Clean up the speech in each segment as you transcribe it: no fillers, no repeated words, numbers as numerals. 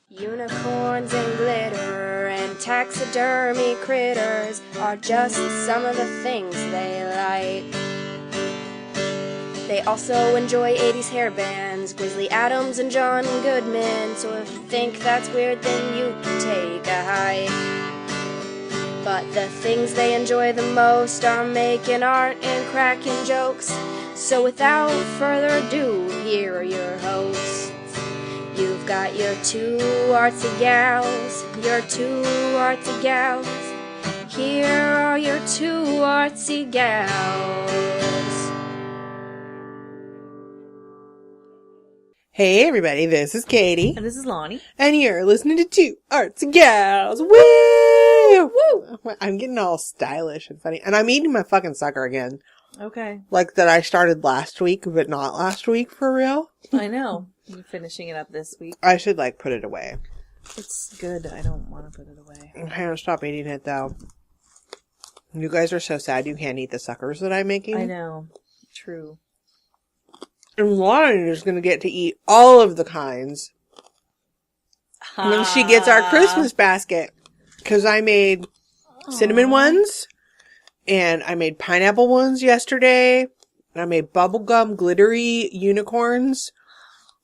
Unicorns and glitter and taxidermy critters are just some of the things they like. They also enjoy 80s hair bands, Grizzly Adams and John Goodman, so if you think that's weird then you can take a hike. But the things they enjoy the most are making art and cracking jokes, so without further ado, here are your hosts. You've got your two artsy gals, Here are your two artsy gals. Hey everybody, this is Katie. And this is Lonnie. And you're listening to Two Artsy Gals. Woo! Woo! I'm getting all stylish and funny. And I'm eating my fucking sucker again. Okay. Like that I started last week, but not last week for real. I know. You're finishing it up this week. I should put it away. It's good. I don't want to put it away. I'm trying to stop eating it though. You guys are so sad you can't eat the suckers that I'm making. I know. True. And Lauren is going to get to eat all of the kinds when she gets our Christmas basket. Because I made cinnamon ones, and I made pineapple ones yesterday, and I made bubblegum glittery unicorns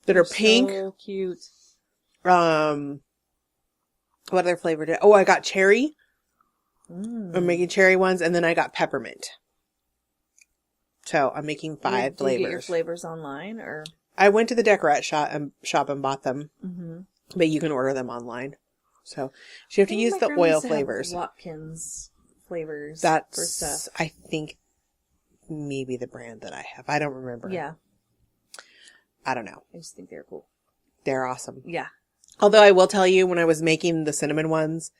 that are pink. So cute. What other flavor did I got cherry. I'm making cherry ones, and then I got peppermint. So I'm making 5 flavors. Did you get your flavors online, or? I went to the Decorette shop and bought them. Mm-hmm. But you can order them online. So you have to use the oil flavors. Watkins flavors. That's, for stuff. I think, maybe the brand that I have. I don't remember. Yeah. I don't know. I just think they're cool. They're awesome. Yeah. Although I will tell you, when I was making the cinnamon ones,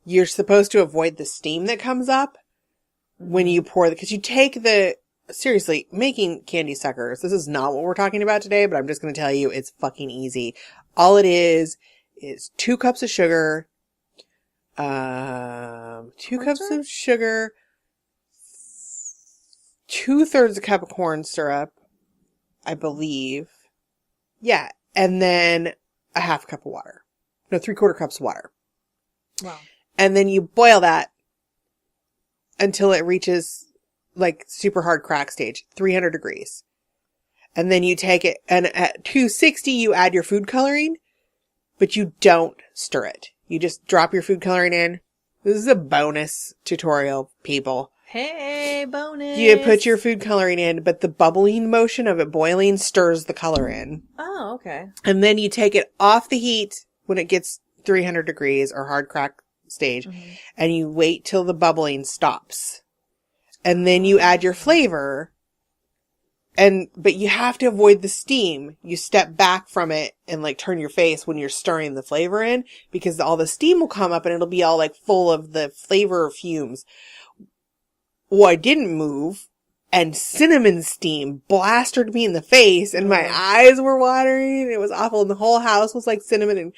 you're supposed to avoid the steam that comes up when you pour because you take seriously, making candy suckers, this is not what we're talking about today, but I'm just going to tell you it's fucking easy. All it is 2 cups of sugar, 2 cups of sugar, 2/3 a cup of corn syrup, I believe. Yeah. And then a 1/2 cup of water. No, 3/4 cups of water. Wow. And then you boil that until it reaches super hard crack stage, 300 degrees. And then you take it, and at 260 you add your food coloring, but you don't stir it. You just drop your food coloring in. This is a bonus tutorial, people. Hey, bonus! You put your food coloring in, but the bubbling motion of it boiling stirs the color in. Oh, okay. And then you take it off the heat when it gets 300 degrees or hard crack stage, and you wait till the bubbling stops. And then you add your flavor, but you have to avoid the steam. You step back from it and turn your face when you're stirring the flavor in, because all the steam will come up and it'll be all full of the flavor fumes. Well, I didn't move, and cinnamon steam blasted me in the face, and my eyes were watering. It was awful, and the whole house was like cinnamon, and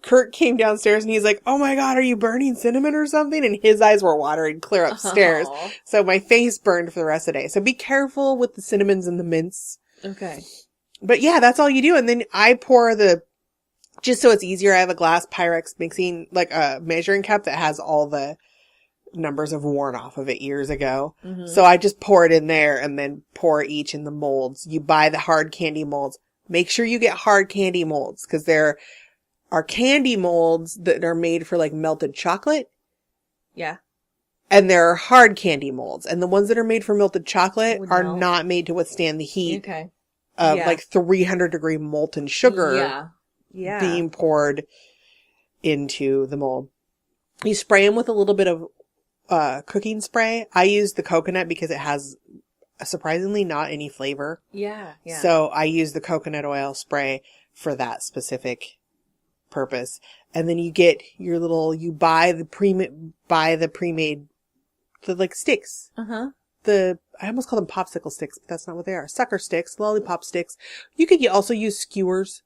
Kurt came downstairs and he's like, "Oh my God, are you burning cinnamon or something?" And his eyes were watering clear upstairs. Oh. So my face burned for the rest of the day. So be careful with the cinnamons and the mints. Okay. But yeah, that's all you do. And then I pour just so it's easier, I have a glass Pyrex mixing, a measuring cup that has all the numbers have worn off of it years ago. Mm-hmm. So I just pour it in there and then pour each in the molds. You buy the hard candy molds. Make sure you get hard candy molds, because there are candy molds that are made for melted chocolate. Yeah. And there are hard candy molds. And the ones that are made for melted chocolate are not made to withstand the heat of 300 degree molten sugar being poured into the mold. You spray them with a little bit of cooking spray. I use the coconut because it has surprisingly not any flavor. Yeah. So I use the coconut oil spray for that specific purpose. And then you get your you buy the pre-made sticks. I almost call them popsicle sticks, but that's not what they are. Sucker sticks, lollipop sticks. You could also use skewers.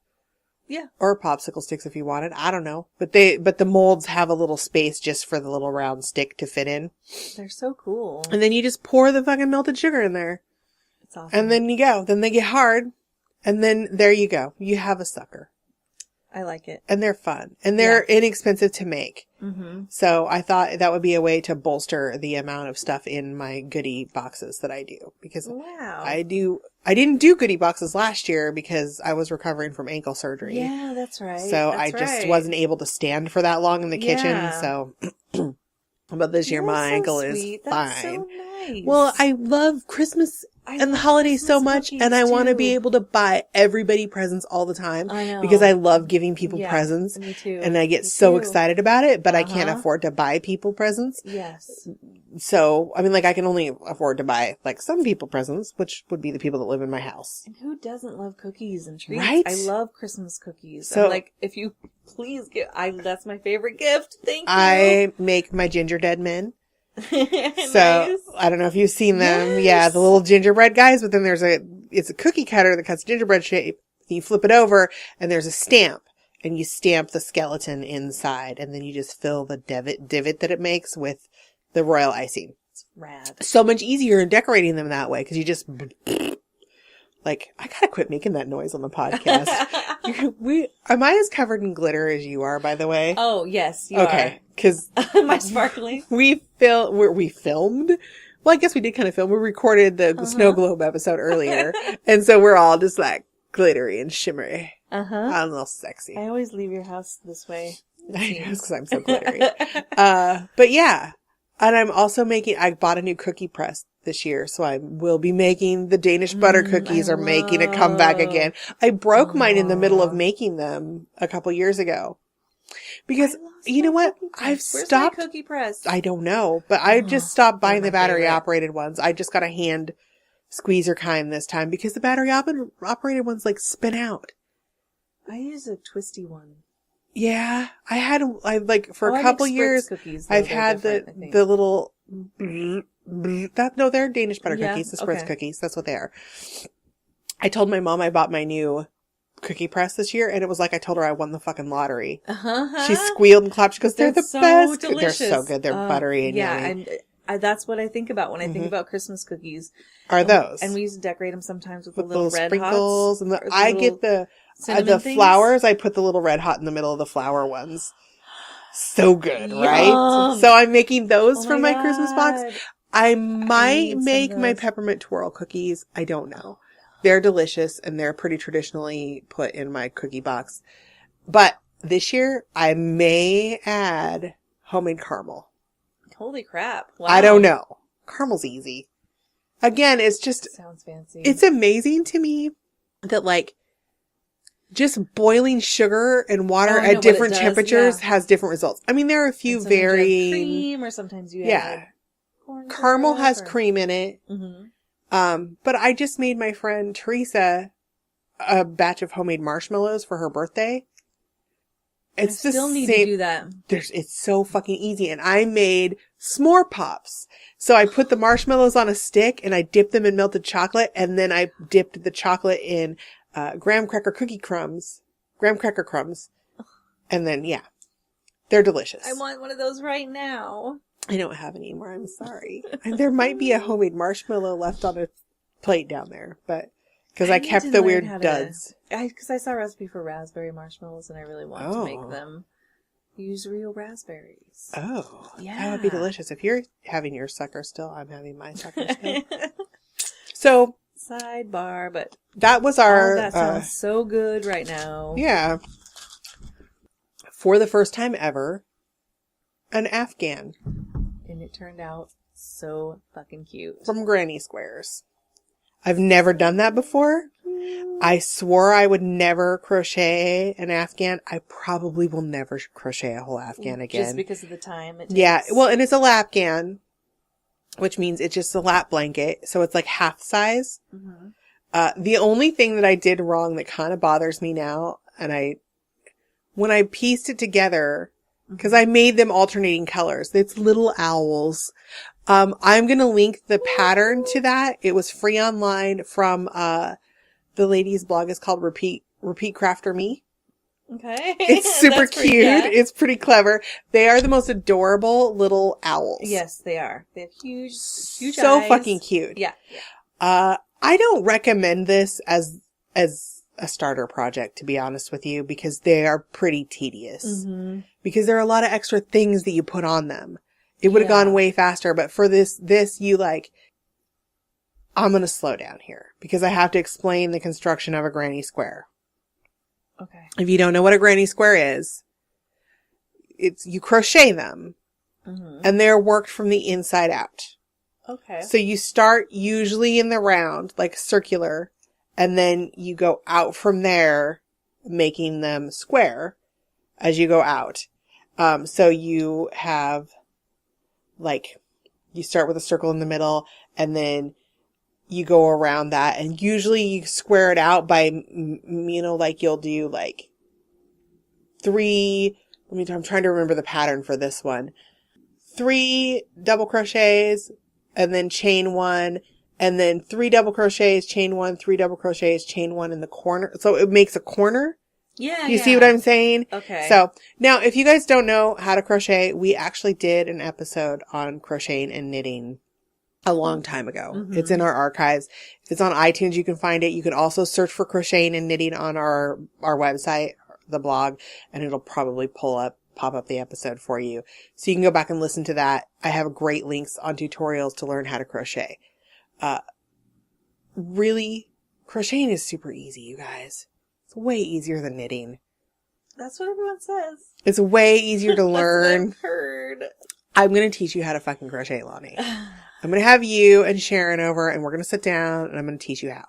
Yeah. Or popsicle sticks if you wanted. I don't know. But the molds have a little space just for the little round stick to fit in. They're so cool. And then you just pour the fucking melted sugar in there. It's awesome. And then you go. Then they get hard. And then there you go. You have a sucker. I like it. and they're fun, and they're inexpensive to make. Mm-hmm. So I thought that would be a way to bolster the amount of stuff in my goodie boxes that I do, because Wow. I didn't do goodie boxes last year because I was recovering from ankle surgery. Yeah, that's right. So I just wasn't able to stand for that long in the kitchen. Yeah. So, but this year my ankle is sweet. fine. That's so nice. Well, I love Christmas and the love holidays so Christmas much, cookies, and I want to be too. able to buy everybody presents all the time. I know. Because I love giving people Yeah, presents, Me too. and I get Me so too. excited about it, but I can't Uh-huh. afford to buy people presents. Yes. So, I mean, like, I can only afford to buy, like, some people presents, which would be the people that live in my house. And who doesn't love cookies and treats? Right? I love Christmas cookies. So- I'm like, if you please give, that's my favorite gift. Thank you. I make my ginger dead men. So, Nice. I don't know if you've seen them. Yes. Yeah, the little gingerbread guys, but then it's a cookie cutter that cuts gingerbread shape. You flip it over, and there's a stamp, and you stamp the skeleton inside, and then you just fill the divot that it makes with the royal icing. It's rad. So much easier in decorating them that way, because you just, like, I gotta quit making that noise on the podcast. Am I as covered in glitter as you are, by the way? Oh, yes, you Okay, because are. My sparkling. we filmed. Well, I guess we did kind of film. We recorded the snow globe episode earlier, and so we're all just like glittery and shimmery. Uh-huh. I'm a little sexy. I always leave your house this way. I know, because I'm so glittery. But yeah, and I'm also I bought a new cookie press this year, so I will be making the Danish butter cookies I are making a comeback love. again. I broke mine in the middle of Aw. making them a couple years ago. Because, I lost you know my what? cookie press. I've Where's stopped. my cookie press? I don't know, but I just stopped buying they're the my battery favorite. operated ones. I just got a hand squeezer kind this time because the battery operated ones like spin out. I use a twisty one. Yeah, I like for Oh, a I couple make Spritz years, cookies, though. I've They're had different, I think. the little, they're Danish butter Yeah, cookies, the Spritz okay. cookies. That's what they are. I told my mom I bought my new cookie press this year, and it was like I told her I won the fucking lottery. Uh-huh. She squealed and clapped. She goes, "They're the so best. delicious. They're so good. They're buttery and yeah, yummy." and that's what I think about when I think Mhm. about Christmas cookies. Are those? And we used to decorate them sometimes with, with the little red sprinkles hots. and or I little get the cinnamon things. flowers. I put the little red hot in the middle of the flower ones. So good, right? Yum. So I'm making those Oh for my Christmas box. God. I need might some make of my those. peppermint twirl cookies. I don't know. They're delicious and they're pretty traditionally put in my cookie box. But this year I may add homemade caramel. Holy crap. Wow. I don't know. Caramel's easy. Again, it's just Sounds fancy. it's amazing to me that like just boiling sugar and water Oh, I know what at it different does, temperatures yeah. has different results. I mean, there are a And few sometimes you have varying. cream, or sometimes you Yeah. add corn Caramel syrup has or- cream in it. Mhm. But I just made my friend Teresa a batch of homemade marshmallows for her birthday. It's I the still need same. to do that. It's so fucking easy. And I made s'more pops. So I put the marshmallows on a stick and I dipped them in melted chocolate. And then I dipped the chocolate in, graham cracker crumbs. And then, yeah, they're delicious. I want one of those right now. I don't have any more. I'm sorry. And there might be a homemade marshmallow left on a plate down there, but because I need kept to the learn weird how to- duds. Because I saw a recipe for raspberry marshmallows and I really want to Oh. make them. Use real raspberries. Oh, that would Yeah. be delicious. If you're having your sucker still, I'm having my sucker still. So Sidebar, but that was all our, that sounds so good right now. yeah. For the first time ever, an Afghan And it turned out so fucking cute. from Granny Squares. I've never done that before. I swore I would never crochet an Afghan. I probably will never crochet a whole Afghan again. Just because of the time it takes. Yeah, well, and it's a lapghan, which means it's just a lap blanket, so it's like half size. Mhm. The only thing that I did wrong that kind of bothers me now, and when I pieced it together, because I made them alternating colors, it's little owls. I'm gonna link the pattern to that. It was free online from, the lady's blog is called Repeat Crafter Me. Okay. It's super That's pretty cute. good. It's pretty clever. They are the most adorable little owls. Yes, they are. They have huge So eyes. fucking cute. Yeah. Yeah. I don't recommend this as a starter project, to be honest with you, because they are pretty tedious. Mm-hmm. Because there are a lot of extra things that you put on them. It would have gone way faster, but for this you like, I'm going to slow down here because I have to explain the construction of a granny square. Okay. If you don't know what a granny square is, it's you crochet them and they're worked from the inside out. Okay. So you start usually in the round, like circular, and then you go out from there, making them square as you go out. So you have, like, you start with a circle in the middle, and then you go around that, and usually you square it out by, like you'll do, like, I'm trying to remember the pattern for this one. 3 double crochets, and then chain 1, and then 3 double crochets, chain 1, 3 double crochets, chain 1 in the corner. So it makes a corner. Yeah. You see what I'm saying? Okay. So now if you guys don't know how to crochet, we actually did an episode on crocheting and knitting a long time ago. It's in our archives. If it's on iTunes, you can find it. You can also search for crocheting and knitting on our website, the blog, and it'll probably pop up the episode for you. So you can go back and listen to that. I have great links on tutorials to learn how to crochet. Really, crocheting is super easy, you guys. It's way easier than knitting. That's what everyone says. It's way easier to learn. That's what I've heard. I'm going to teach you how to fucking crochet, Lonnie. I'm going to have you and Sharon over and we're going to sit down and I'm going to teach you how.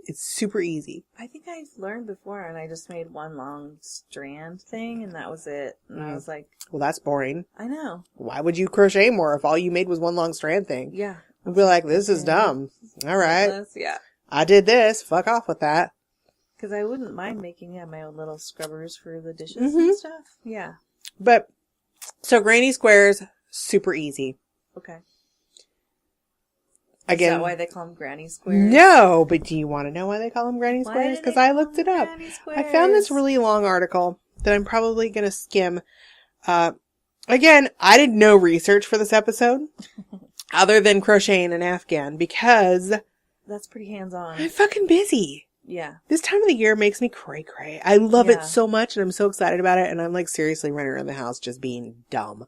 It's super easy. I think I've learned before and I just made one long strand thing and that was it. And I was like, Well, that's boring. I know. Why would you crochet more if all you made was one long strand thing? Yeah. I'd be like, this is dumb. All right. Yeah. I did this. Fuck off with that. Because I wouldn't mind making my own little scrubbers for the dishes and stuff. Yeah. But, so granny squares, super easy. Okay. Again, Is that why they call them granny squares? No, but do you want to know why they call them granny Why squares? do Because they I call looked it them up. granny I found this squares? really long article that I'm probably going to skim. Again, I did no research for this episode other than crocheting an Afghan because That's pretty hands-on. I'm fucking busy. Yeah. This time of the year makes me cray cray. I love Yeah. it so much and I'm so excited about it. And I'm like seriously running around the house just being dumb.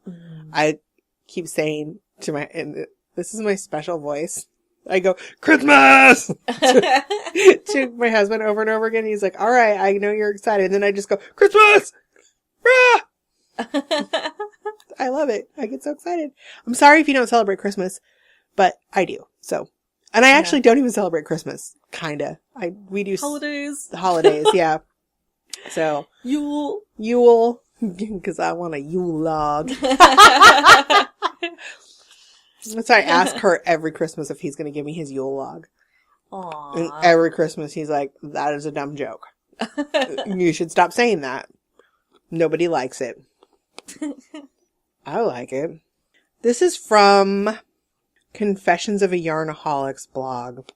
I keep saying to and this is my special voice. I go, Christmas! to my husband over and over again. He's like, all right, I know you're excited. And then I just go, Christmas! Rah! I love it. I get so excited. I'm sorry if you don't celebrate Christmas, but I do. So, and I actually don't even celebrate Christmas. Kinda. We do Holidays. holidays, yeah. So, Yule, because I want a Yule log. So I ask Kurt every Christmas if he's going to give me his Yule log. Aww. And every Christmas he's like, that is a dumb joke. You should stop saying that. Nobody likes it. I like it. This is from Confessions of a Yarnaholics blog.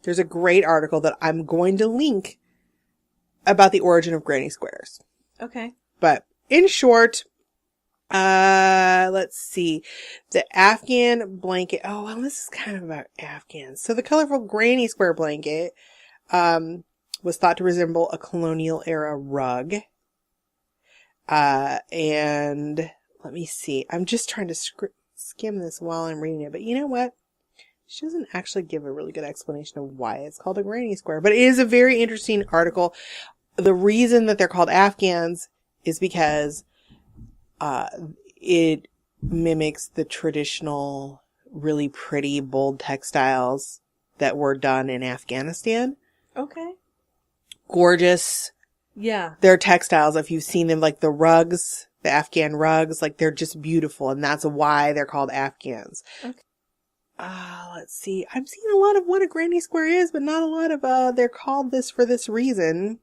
There's a great article that I'm going to link about the origin of granny squares. Okay. But in short, let's see. The Afghan blanket. Oh, well, this is kind of about Afghans. So the colorful granny square blanket, was thought to resemble a colonial era rug. And let me see. I'm just trying to skim this while I'm reading it. But you know what? She doesn't actually give a really good explanation of why it's called a granny square. But it is a very interesting article. The reason that they're called Afghans is because it mimics the traditional, really pretty, bold textiles that were done in Afghanistan. Okay. Gorgeous. Yeah. They're textiles. If you've seen them, like the rugs, the Afghan rugs, like they're just beautiful. And that's why they're called Afghans. Okay. Let's see. I'm seeing a lot of what a granny square is, but not a lot of, they're called this for this reason.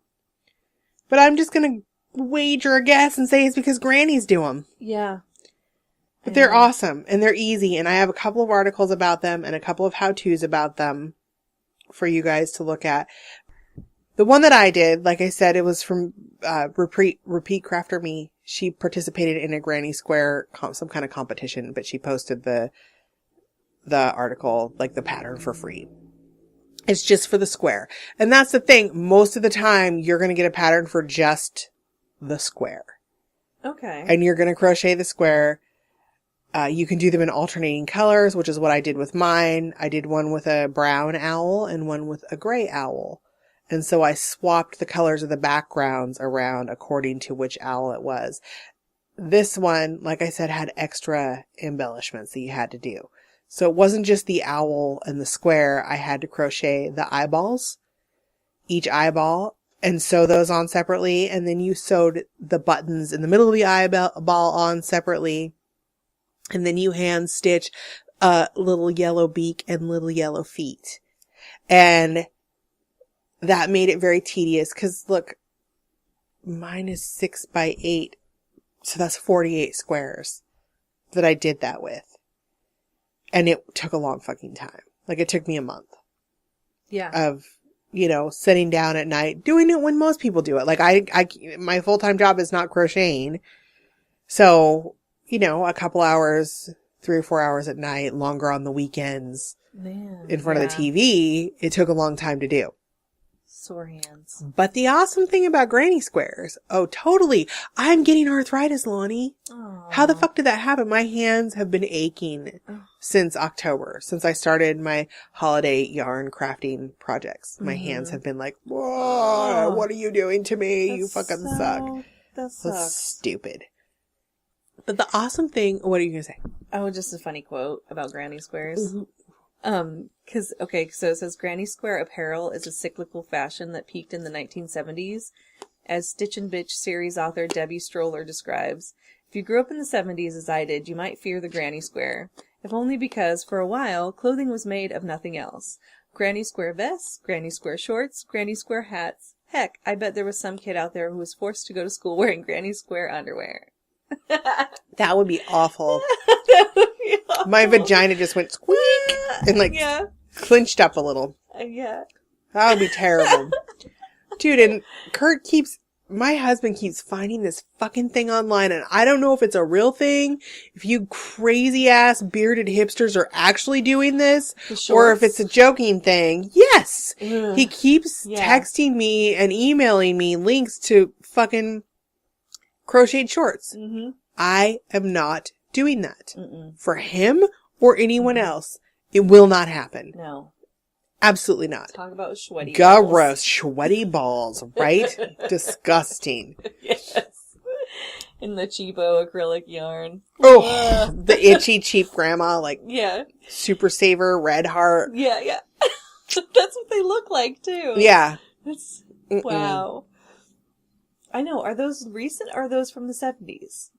But I'm just going to wager a guess and say it's because grannies do them. Yeah. But they're awesome and they're easy. And I have a couple of articles about them and a couple of how-tos about them for you guys to look at. The one that I did, like I said, it was from Repeat Crafter Me. She participated in a granny square, some kind of competition, but she posted the article, like the pattern for free. It's just for the square. And that's the thing. Most of the time, you're going to get a pattern for just the square. Okay. And you're going to crochet the square. You can do them in alternating colors, which is what I did with mine. I did one with a brown owl and one with a gray owl. And so I swapped the colors of the backgrounds around according to which owl it was. This one, like I said, had extra embellishments that you had to do. So it wasn't just the owl and the square. I had to crochet the eyeballs, each eyeball, and sew those on separately. And then you sewed the buttons in the middle of the eyeball on separately. And then you hand stitch a little yellow beak and little yellow feet. And that made it very tedious because look, mine is 6x8. So that's 48 squares that I did that with. And it took a long fucking time. Like it took me a month. Yeah. Of, sitting down at night, doing it when most people do it. Like my full-time job is not crocheting. So, a couple hours, 3 or 4 hours at night, longer on the weekends. Man, in front of the TV, it took a long time to do. Sore hands. But the awesome thing about granny squares, oh, totally. I'm getting arthritis, Lonnie. Aww. How the fuck did that happen? My hands have been aching since October, since I started my holiday yarn crafting projects. My hands have been like, whoa, what are you doing to me? You fucking suck. That sucks. That's stupid. But the awesome thing, what are you going to say? Oh, just a funny quote about granny squares. Mm-hmm. So it says granny square apparel is a cyclical fashion that peaked in the 1970s. As Stitch and Bitch series author Debbie Stroller describes, if you grew up in the 70s as I did, you might fear the granny square. If only because, for a while, clothing was made of nothing else. Granny square vests, granny square shorts, granny square hats. Heck, I bet there was some kid out there who was forced to go to school wearing granny square underwear. That would be awful. That would be awful. My vagina just went squeak and clinched up a little. Yeah. That would be terrible. Dude, and my husband keeps finding this fucking thing online, and I don't know if it's a real thing, if you crazy ass bearded hipsters are actually doing this, or if it's a joking thing. Yes! Ugh. He keeps texting me and emailing me links to fucking crocheted shorts. Mm-hmm. I am not doing that. Mm-mm. For him or anyone else. It will not happen. No. Absolutely not. Talk about sweaty balls. Gross. Sweaty balls, right? Disgusting. Yes. In the cheapo acrylic yarn. Oh, the itchy cheap grandma, Super Saver, Red Heart. Yeah. That's what they look like, too. Yeah. Wow. I know. Are those recent or are those from the 70s?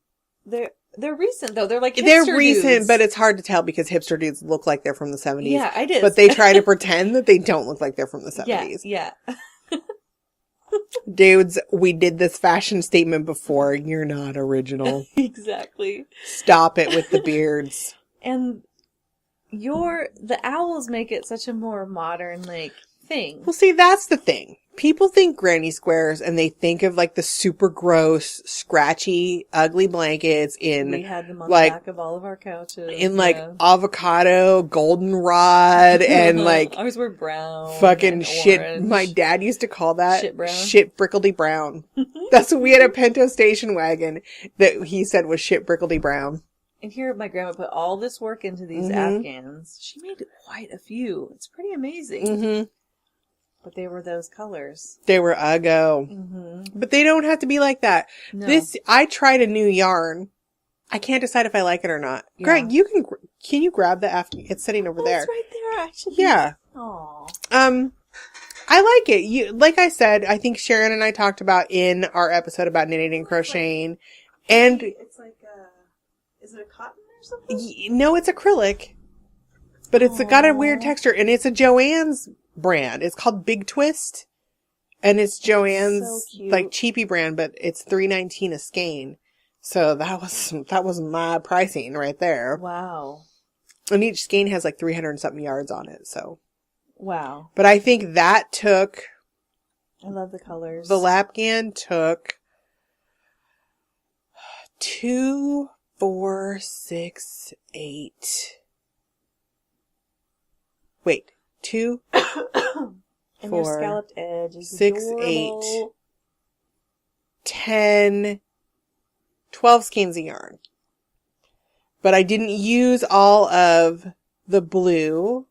They're recent, though. They're hipster They're recent, dudes. but it's hard to tell because hipster dudes look like they're from the 70s. Yeah, I did. But they try to pretend that they don't look like they're from the 70s. Yeah. Dudes, we did this fashion statement before. You're not original. Exactly. Stop it with the beards. And the owls make it such a more modern, thing. Well, see, that's the thing. People think granny squares and they think of the super gross, scratchy, ugly blankets in We had them on the back of all of our couches. in avocado, goldenrod, and ours were brown. fucking and shit. orange. My dad used to call that Shit brown? shit brickledy brown. That's what we had a Pinto station wagon that he said was shit brickledy brown. And here my grandma put all this work into these Afghans. She made quite a few. It's pretty amazing. Mm-hmm. But they were those colors. They were uggo. Mm-hmm. But they don't have to be like that. No. I tried a new yarn. I can't decide if I like it or not. Yeah. Greg, can you grab the Afghan? It's sitting over there. It's right there, actually. Yeah. Aw. I like it. Like I said, I think Sharon and I talked about in our episode about knitting and crocheting. And It's is it a cotton or something? no, it's acrylic. But it's got a weird texture, and it's a Joann's brand. It's called Big Twist, and it's Joann's So cute. cheapy brand, but it's $3.19 a skein. So that was my pricing right there. Wow. And each skein has 300 and something yards on it. So, Wow. but I think that took I love the colors. the Lapgan took 2, 4, 6, 8. Wait, 2, And your 4, scalloped edge is 6, adorable. 8, 10, 12 skeins of yarn. But I didn't use all of the blue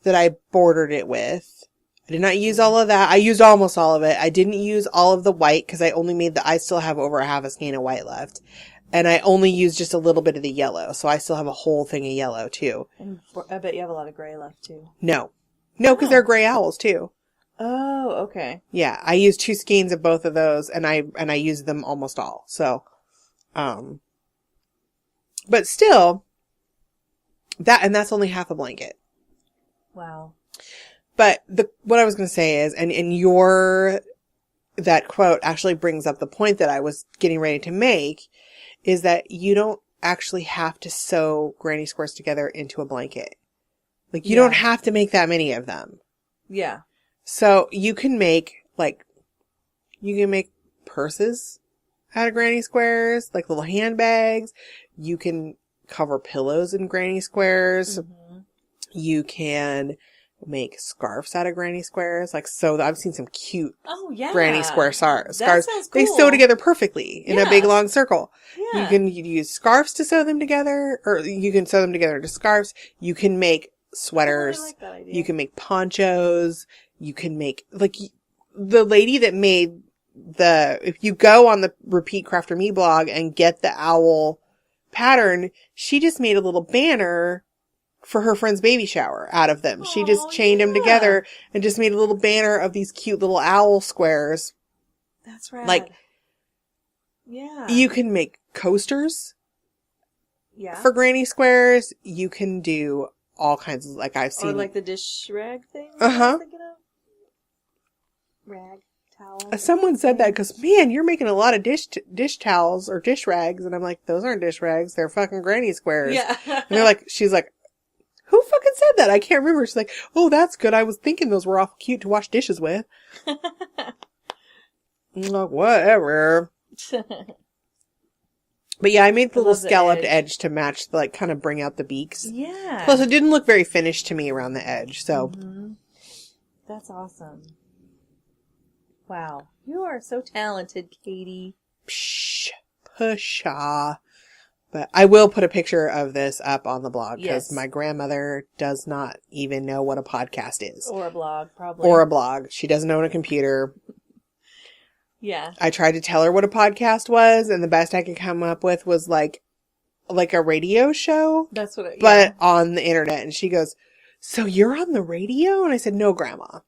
that I bordered it with. I did not use all of that. I used almost all of it. I didn't use all of the white because I only made I still have over a half a skein of white left. And I only used just a little bit of the yellow. So I still have a whole thing of yellow too. And I bet you have a lot of gray left too. No, because they're gray owls too. Oh, okay. Yeah, I used 2 skeins of both of those and I used them almost all. So, but still that's only half a blanket. Wow. But what I was going to say is, and that quote actually brings up the point that I was getting ready to make, is that you don't actually have to sew granny squares together into a blanket. Like, you don't have to make that many of them. Yeah. So you can make purses out of granny squares, like little handbags. You can cover pillows in granny squares. Mm-hmm. You can make scarves out of granny squares. Like, so I've seen some cute granny square scarves. That sounds cool. They sew together perfectly in a big long circle. Yeah. You can use scarves to sew them together, or you can sew them together into scarves. You can make sweaters. I like that idea. You can make ponchos. You can make, like, the lady that made if you go on the Repeat Crafter Me blog and get the owl pattern, she just made a little banner for her friend's baby shower out of them. She just chained them together and just made a little banner of these cute little owl squares. That's right. Like, yeah. you can make coasters Yeah. for granny squares. You can do all kinds of, like, I've seen. Or like the dish rag thing. Uh-huh. I was thinking of? Rag towel. Someone said that because, man, you're making a lot of dish towels or dish rags. And I'm like, those aren't dish rags. They're fucking granny squares. Yeah. And they're like, she's like, who fucking said that? I can't remember. She's like, oh, that's good. I was thinking those were awful cute to wash dishes with. I'm like, whatever. But yeah, I made the little scalloped edge to match, like, kind of bring out the beaks. Yeah. Plus, it didn't look very finished to me around the edge, so. Mm-hmm. That's awesome. Wow. You are so talented, Katie. Psh, pusha. But I will put a picture of this up on the blog because my grandmother does not even know what a podcast is. Or a blog, probably. Or a blog. She doesn't own a computer. Yeah. I tried to tell her what a podcast was, and the best I could come up with was like a radio show. That's what but on the internet. And she goes, so you're on the radio? And I said, no, Grandma.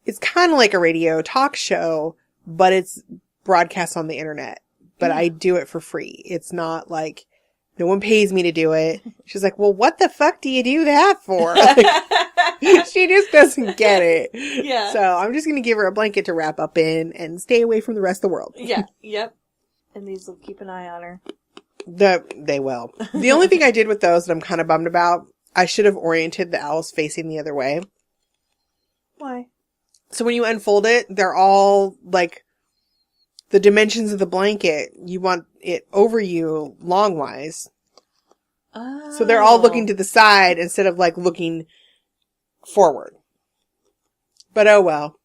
It's kind of like a radio talk show, but it's broadcast on the internet. But I do it for free. It's not like, no one pays me to do it. She's like, well, what the fuck do you do that for? Like, she just doesn't get it. Yeah. So I'm just going to give her a blanket to wrap up in and stay away from the rest of the world. Yeah. Yep. And these will keep an eye on her. They will. The only thing I did with those that I'm kind of bummed about, I should have oriented the owls facing the other way. Why? So when you unfold it, they're all like the dimensions of the blanket. You want it over you long-wise. Oh. So they're all looking to the side instead of like looking forward. But oh well.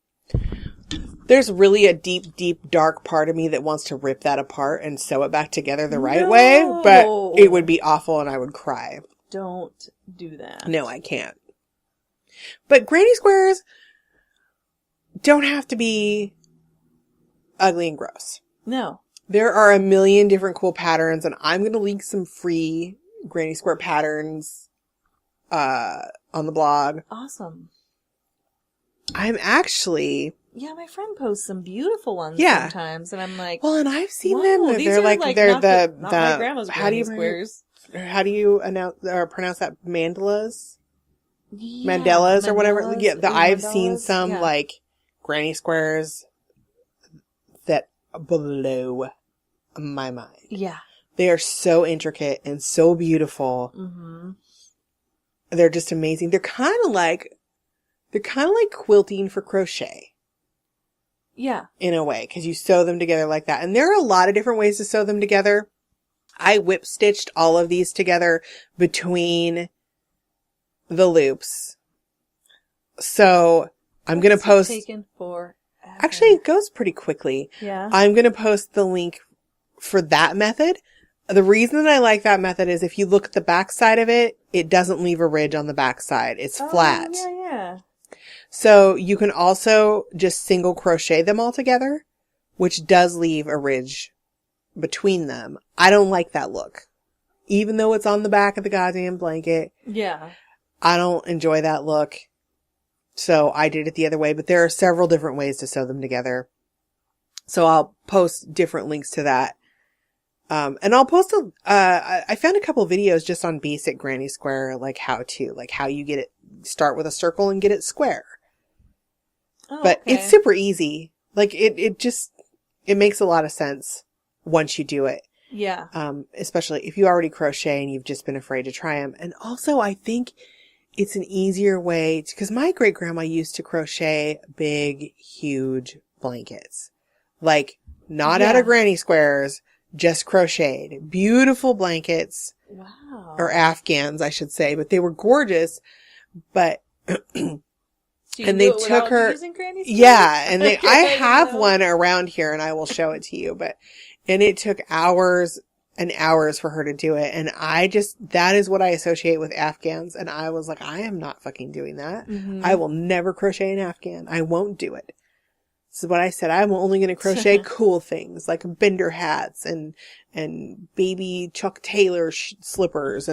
There's really a deep, deep, dark part of me that wants to rip that apart and sew it back together the right way. But it would be awful and I would cry. Don't do that. No, I can't. But granny squares don't have to be ugly and gross. No. There are a million different cool patterns, and I'm going to link some free granny square patterns on the blog. Awesome. I'm actually... Yeah, my friend posts some beautiful ones sometimes, and I'm like... Well, and I've seen wow, them. these They're are like they're not the not my grandma's how do you squares. How do you pronounce that? Mandalas? Yeah, Mandalas or whatever. Yeah, I've mandalas, seen some like granny squares that blow my mind. Yeah. They are so intricate and so beautiful. Mm-hmm. They're just amazing. They're kind of like quilting for crochet. Yeah. In a way, because you sew them together like that. And there are a lot of different ways to sew them together. I whip stitched all of these together between the loops So I'm going to post. Taken for. Actually, it goes pretty quickly. Yeah. I'm going to post the link for that method. The reason that I like that method is if you look at the back side of it, it doesn't leave a ridge on the back side. It's flat. Yeah. So you can also just single crochet them all together, which does leave a ridge between them. I don't like that look. Even though it's on the back of the goddamn blanket, Yeah. I don't enjoy that look. So I did it the other way, but there are several different ways to sew them together. So I'll post different links to that. And I'll post I found a couple videos just on basic granny square, like how you get it, start with a circle and get it square. Oh, But okay. it's super easy. Like it makes a lot of sense once you do it. Yeah. Especially if you already crochet and you've just been afraid to try them. And also I think it's an easier way because my great grandma used to crochet big, huge blankets, like not out of granny squares, just crocheted beautiful blankets. Wow. Or Afghans, I should say, but they were gorgeous. But and they took her, yeah, and I have one around here and I will show it to you, and it took hours and hours for her to do it. And that is what I associate with Afghans. And I was like, I am not fucking doing that. Mm-hmm. I will never crochet an Afghan. I won't do it. This is what I said. I'm only going to crochet cool things like bender hats and baby Chuck Taylor slippers.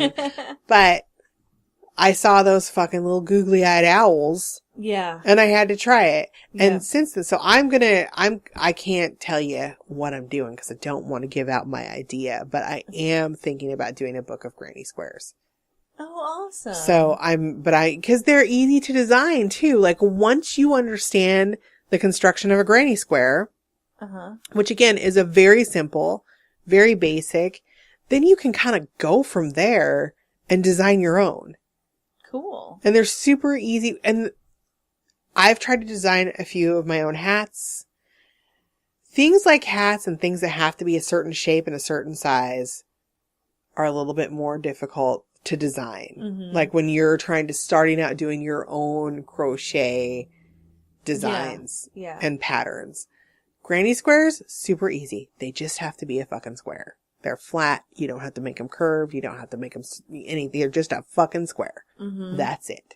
But I saw those fucking little googly-eyed owls. Yeah. And I had to try it. Yeah. And since then, so I can't tell you what I'm doing because I don't want to give out my idea, but I am thinking about doing a book of granny squares. Oh, awesome. So because they're easy to design too. Like once you understand the construction of a granny square, which again is a very simple, very basic, then you can kind of go from there and design your own. Cool. And they're super easy. And I've tried to design a few of my own hats. Things like hats and things that have to be a certain shape and a certain size are a little bit more difficult to design. Mm-hmm. Like when you're starting out doing your own crochet designs and patterns. Granny squares, super easy. They just have to be a fucking square. They're flat. You don't have to make them curved. You don't have to make them anything. They're just a fucking square. Mm-hmm. That's it.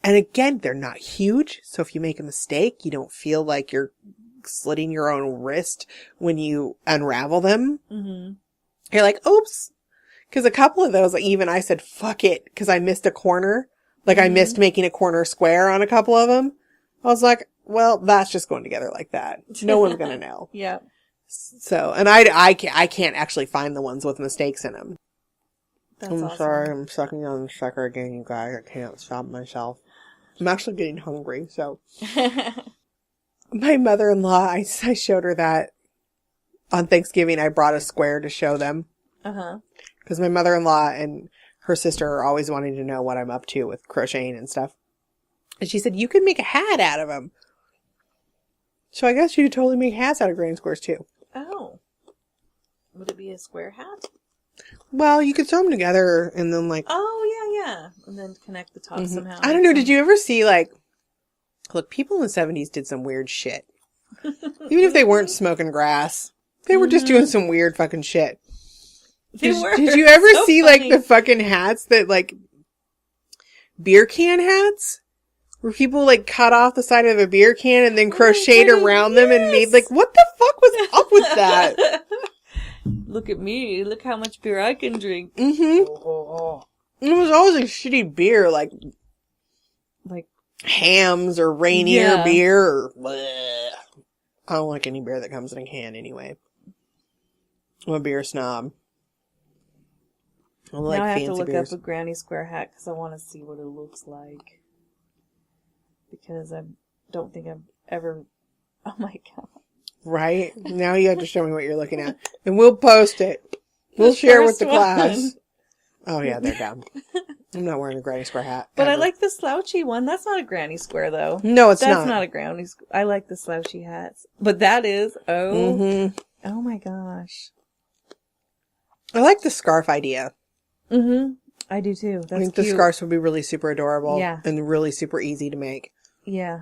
And again, they're not huge. So if you make a mistake, you don't feel like you're slitting your own wrist when you unravel them. Mm-hmm. You're like, oops. Because a couple of those, even I said, fuck it. Because I missed a corner. Like I missed making a corner square on a couple of them. I was like, well, that's just going together like that. No one's going to know. Yeah. So, and I can't actually find the ones with mistakes in them. That's I'm awesome. sorry, I'm sucking on the sucker again, you guys. I can't stop myself. I'm actually getting hungry, so. My mother-in-law, I showed her that on Thanksgiving. I brought a square to show them. Because my mother-in-law and her sister are always wanting to know what I'm up to with crocheting and stuff. And she said, you could make a hat out of them. So I guess you could totally make hats out of granny squares too. Oh. Would it be a square hat? Well, you could sew them together and then like... Oh, yeah. And then connect the top somehow. I don't know. Did you ever see like... Look, people in the 70s did some weird shit. Even if they weren't smoking grass. They were just doing some weird fucking shit. Did you ever see like the fucking hats that like... beer can hats? Where people like cut off the side of a beer can and then crocheted around them and made like... What the fuck was up with that? Look at me. Look how much beer I can drink. Mm-hmm. It was always a shitty beer, like Hams or Rainier beer. Or, bleh. I don't like any beer that comes in a can anyway. I'm a beer snob. I like now I have fancy to look beers. up a granny square hat because I want to see what it looks like. Because I don't think I've ever... Oh my god. Right? Now you have to show me what you're looking at. And we'll post it. We'll share with the class. Oh yeah, they're dumb. I'm not wearing a granny square hat. But ever. I like the slouchy one. That's not a granny square though. No, it's That's not. not a granny square. I like the slouchy hats. But that is... Oh. Oh my gosh. I like the scarf idea. Mm-hmm. I do too. That's I think cute. the scarves would be really super adorable. Yeah. And really super easy to make. Yeah.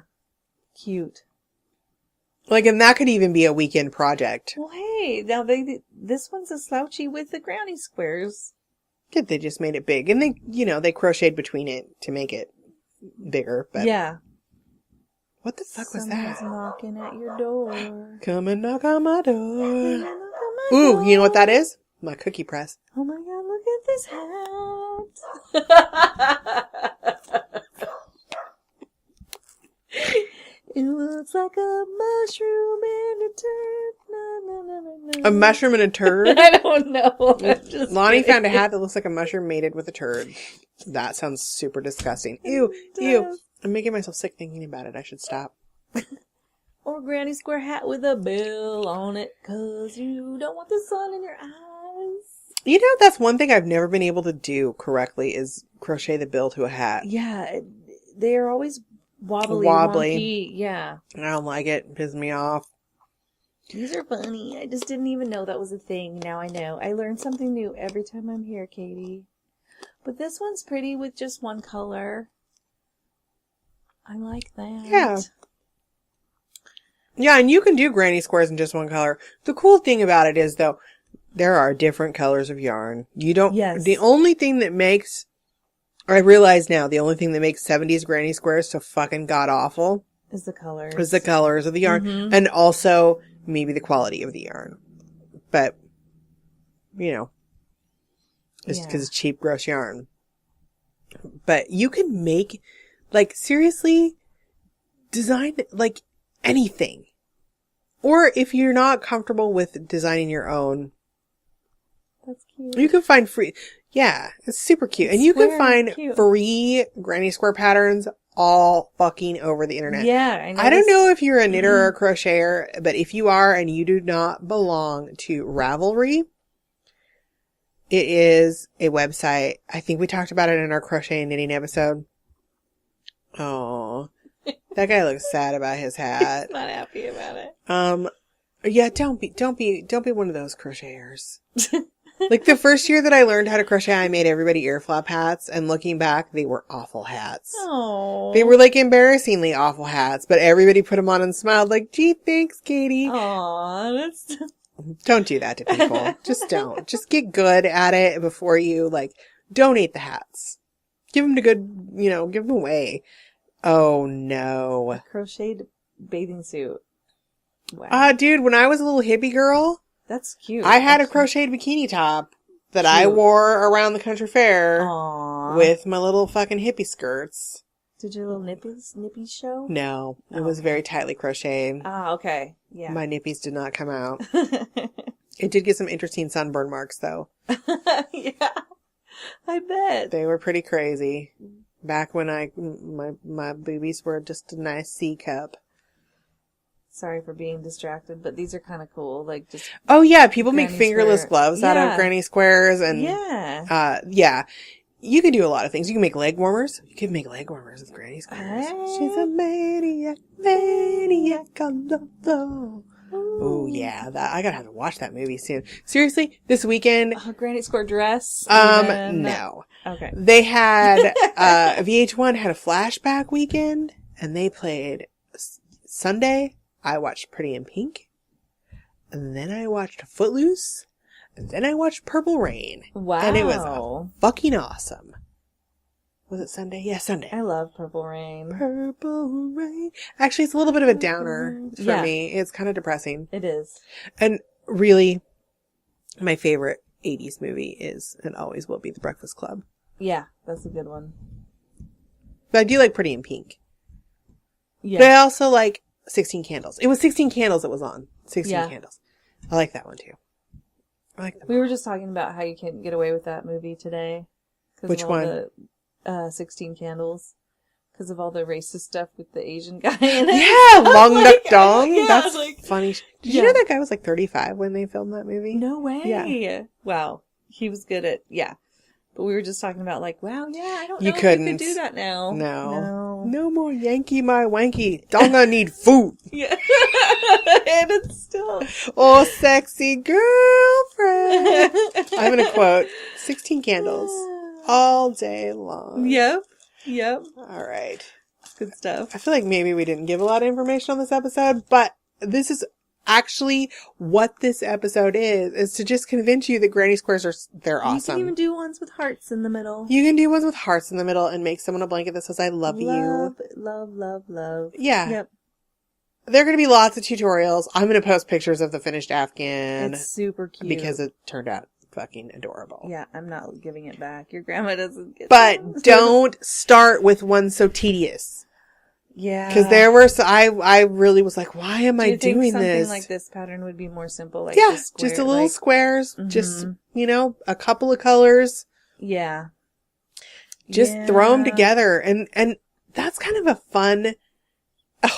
Cute. Like, and that could even be a weekend project. Well, hey, now this one's a slouchy with the granny squares. Good, they just made it big. And they, they crocheted between it to make it bigger. But Yeah. what the fuck was Someone's that? knocking at your door. Come and knock on my door. Knock on my Ooh, door. you know what that is? My cookie press. Oh my god, look at this hat. It looks like a mushroom and a turd. Na, na, na, na, na. A mushroom and a turd? I don't know. I'm just Lonnie kidding. found a hat that looks like a mushroom mated with a turd. That sounds super disgusting. Ew, It ew. does. I'm making myself sick thinking about it. I should stop. Or granny square hat with a bill on it, 'cause you don't want the sun in your eyes. You know, that's one thing I've never been able to do correctly is crochet the bill to a hat. Yeah, they are always wobbly, Wobbly. wonky. Yeah. I don't like it. It pisses me off. These are funny. I just didn't even know that was a thing. Now I know. I learn something new every time I'm here, Katie. But this one's pretty with just one color. I like that. Yeah. Yeah, and you can do granny squares in just one color. The cool thing about it is, though, there are different colors of yarn. You don't... Yes. The only thing that makes... I realize now, the only thing that makes 70s granny squares so fucking god-awful Is the colors. is the colors of the yarn. Mhm. And also, maybe the quality of the yarn. But, it's because it's cheap, gross yarn. But you can make, like, seriously, design, like, anything. Or if you're not comfortable with designing your own, That's cute. you can find free, yeah, it's super cute. And you can Square find and cute. free granny square patterns all fucking over the internet. Yeah, I don't know if you're a knitter or a crocheter, but if you are and you do not belong to Ravelry, it is a website. I think we talked about it in our crochet and knitting episode. Oh, that guy looks sad about his hat. Not happy about it. Yeah, don't be one of those crocheters. Like the first year that I learned how to crochet, I made everybody ear flap hats, and looking back, they were awful hats. Oh. They were like embarrassingly awful hats, but everybody put them on and smiled like, gee, thanks, Katie. Aw, that's... Don't do that to people. Just don't. Just get good at it before you, like, donate the hats. Give them to good, give them away. Oh, no. Crocheted bathing suit. Wow. Dude, when I was a little hippie girl, That's cute. I had a Actually. crocheted bikini top that I Cute. wore around the country fair Aww. with my little fucking hippie skirts. Did your little nippies show? No, it Oh, was okay. very tightly crocheted. Ah, okay. Yeah. My nippies did not come out. It did get some interesting sunburn marks, though. Yeah. I bet. They were pretty crazy. Back when my boobies were just a nice C cup. Sorry for being distracted, but these are kind of cool. Like, just... Oh yeah, people make Granny fingerless square. gloves out of Yeah. granny squares and Yeah. yeah. You can do a lot of things. You can make leg warmers. You can make leg warmers with granny squares. Hey. She's a maniac on the floor. Oh yeah, I gotta have to watch that movie soon. Seriously, this weekend, A granny square dress. and- no. Okay. They had, VH1 had a flashback weekend, and they played Sunday. I watched Pretty in Pink, and then I watched Footloose, and then I watched Purple Rain. Wow. And it was fucking awesome. Was it Sunday? Yeah, Sunday. I love Purple Rain. Purple Rain. Actually, it's a little bit of a downer for Yeah. me. It's kind of depressing. It is. And really, my favorite 80s movie is, and always will be, The Breakfast Club. Yeah, that's a good one. But I do like Pretty in Pink. Yeah. But I also like 16 Candles. It was 16 Candles that was on. 16 Yeah. Candles. I like that one too. I like them. We were just talking about how you can't get away with that movie today. 'Cause Which of all one? The 16 Candles. Because of all the racist stuff with the Asian guy in it. Yeah, Long Like, Duck Dong. yeah, That's like- funny. Did Yeah. you know that guy was like 35 when they filmed that movie? No way. Yeah. Wow. He was good at, yeah. But we were just talking about like, wow, yeah, I don't You know if couldn't. you could do that now. No. No more Yankee my wanky. Donga need food. Yeah. And it's still. Oh, sexy girlfriend. I'm going to quote 16 Candles. all day long. Yep. Yep. All right. Good stuff. I feel like maybe we didn't give a lot of information on this episode, but this is actually what this episode is to just convince you that granny squares they're awesome. You can even do ones with hearts in the middle. You can do ones with hearts in the middle and make someone a blanket that says, I love you. Love. Yeah. Yep. There are going to be lots of tutorials. I'm going to post pictures of the finished Afghan. It's super cute. Because it turned out fucking adorable. Yeah, I'm not giving it back. Your grandma doesn't get But don't start with one so tedious. Yeah. Because there were, I really was like, why am I Do you think doing something this? like this pattern would be more simple? Like Yeah, just, square, just a little like, squares, just, a couple of colors. Yeah. Just throw them together. And that's kind of a fun,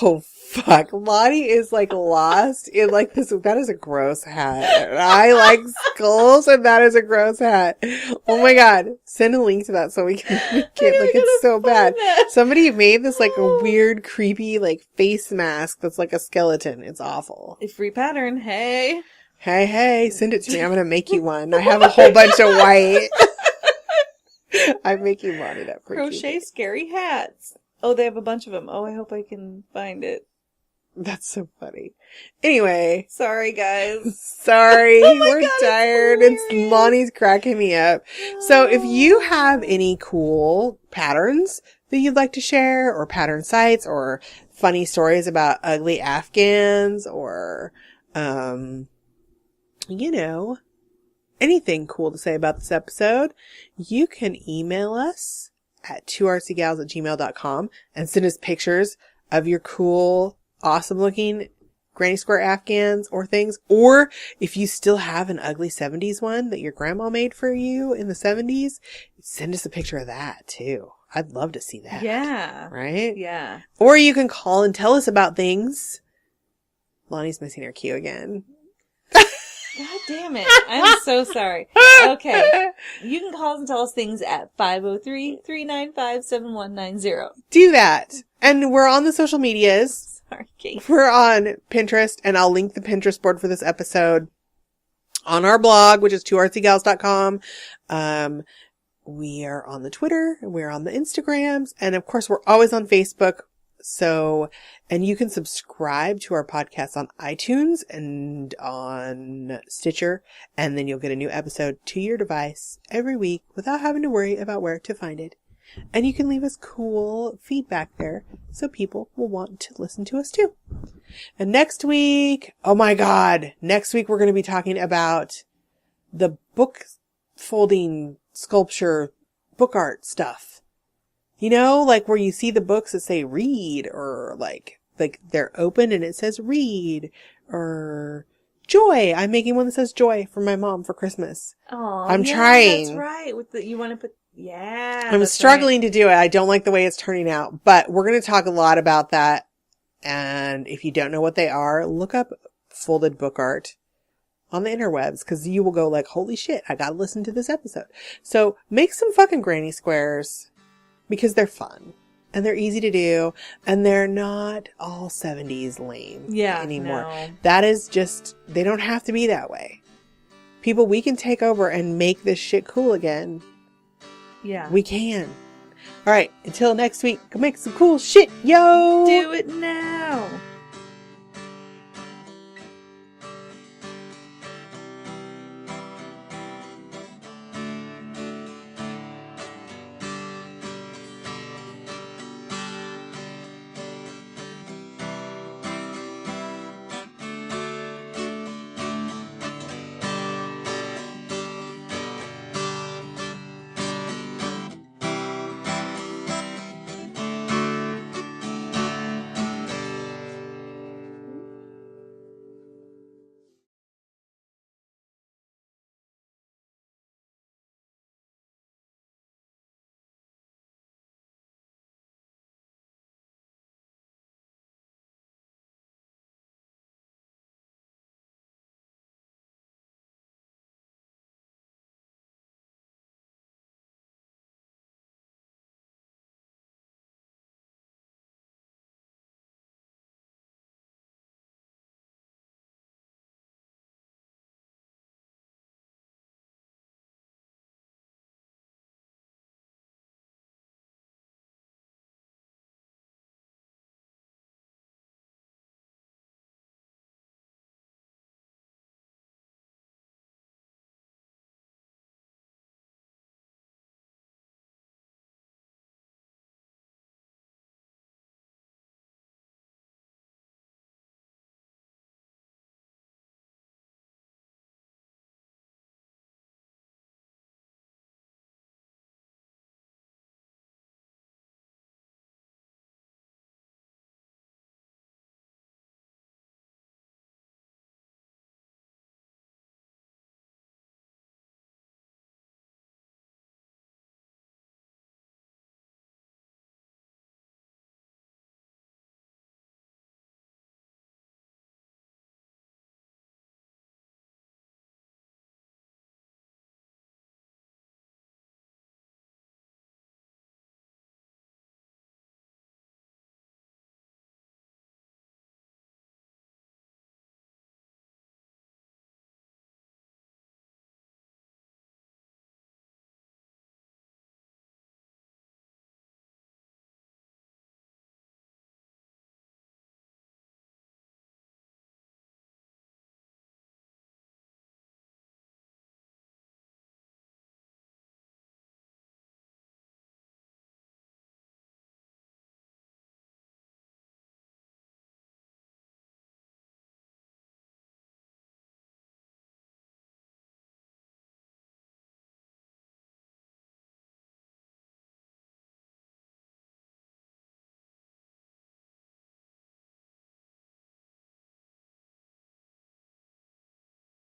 oh fuck. Lottie is like lost in like this, that is a gross hat. And I like skulls and that is a gross hat. Oh my god. Send a link to that so we can make it. Like it's so bad. Somebody made this like a weird, creepy like face mask that's like a skeleton. It's awful. A free pattern. Hey. Hey, send it to me. I'm gonna make you one. I have a whole bunch of white. I make you mod it up for Crochet you. scary hats. Oh, they have a bunch of them. Oh, I hope I can find it. That's so funny. Anyway. Sorry, guys. Sorry. Oh my We're God, tired. It's Lonnie's cracking me up. So if you have any cool patterns that you'd like to share or pattern sites or funny stories about ugly Afghans or, anything cool to say about this episode, you can email us at 2rcgals@gmail.com and send us pictures of your cool, awesome looking granny square Afghans or things. Or if you still have an ugly 70s one that your grandma made for you in the 70s, send us a picture of that too. I'd love to see that. Yeah. Right? Yeah. Or you can call and tell us about things. Lonnie's missing her cue again. God damn it. I'm so sorry. Okay. You can call us and tell us things at 503-395-7190. Do that. And we're on the social medias. Sorry, Kate. We're on Pinterest, and I'll link the Pinterest board for this episode on our blog, which is 2artsyGals.com. We are on the Twitter, we're on the Instagrams, and of course we're always on Facebook. So, and you can subscribe to our podcast on iTunes and on Stitcher, and then you'll get a new episode to your device every week without having to worry about where to find it. And you can leave us cool feedback there so people will want to listen to us too. And next week, oh my God, next week we're going to be talking about the book folding sculpture, book art stuff. You know, like where you see the books that say read, or like they're open and it says read, or joy. I'm making one that says joy for my mom for Christmas. Oh, I'm trying. That's right. You want to put, I'm struggling to do it. I don't like the way it's turning out, but we're going to talk a lot about that. And if you don't know what they are, look up folded book art on the interwebs, because you will go like, holy shit, I got to listen to this episode. So make some fucking granny squares. Because they're fun and they're easy to do and they're not all 70s lame anymore. No. That is just, they don't have to be that way. People, we can take over and make this shit cool again. Yeah. We can. All right. Until next week, go make some cool shit, yo. Do it now.